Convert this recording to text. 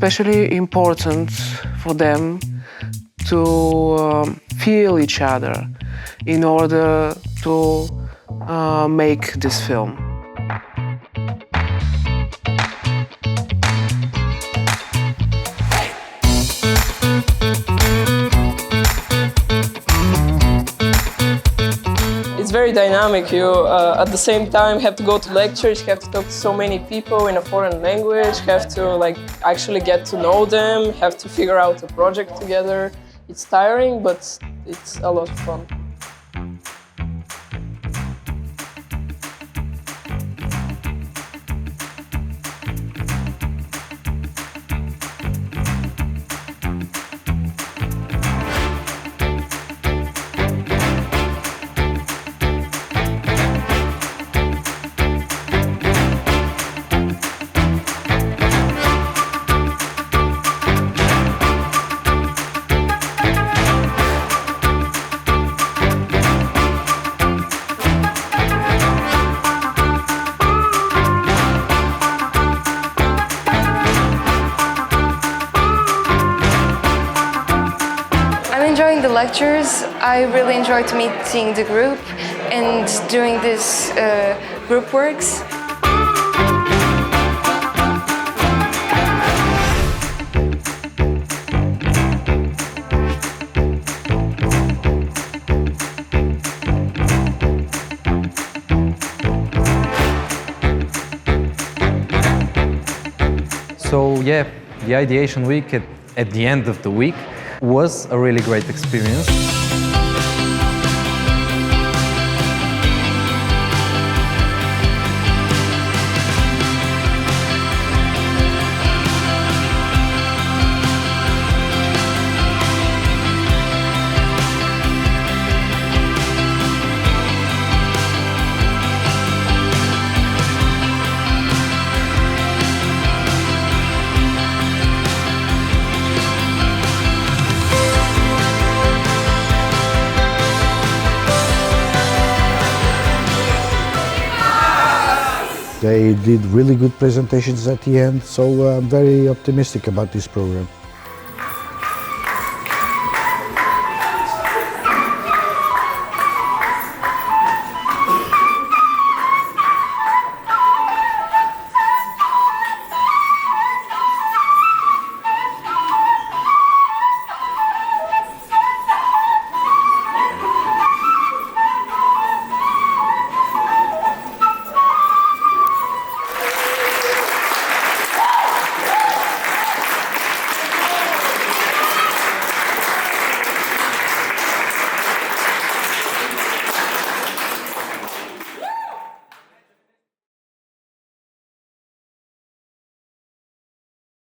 especially important for them to feel each other in order to make this film. It's very dynamic. You, at the same time, have to go to lectures, have to talk to so many people in a foreign language, have to actually get to know them, have to figure out a project together. It's tiring, but it's a lot of fun. Enjoying the lectures. I really enjoyed meeting the group and doing this group works. So yeah, the ideation week at the end of the week was a really great experience. They did really good presentations at the end, so I'm very optimistic about this program.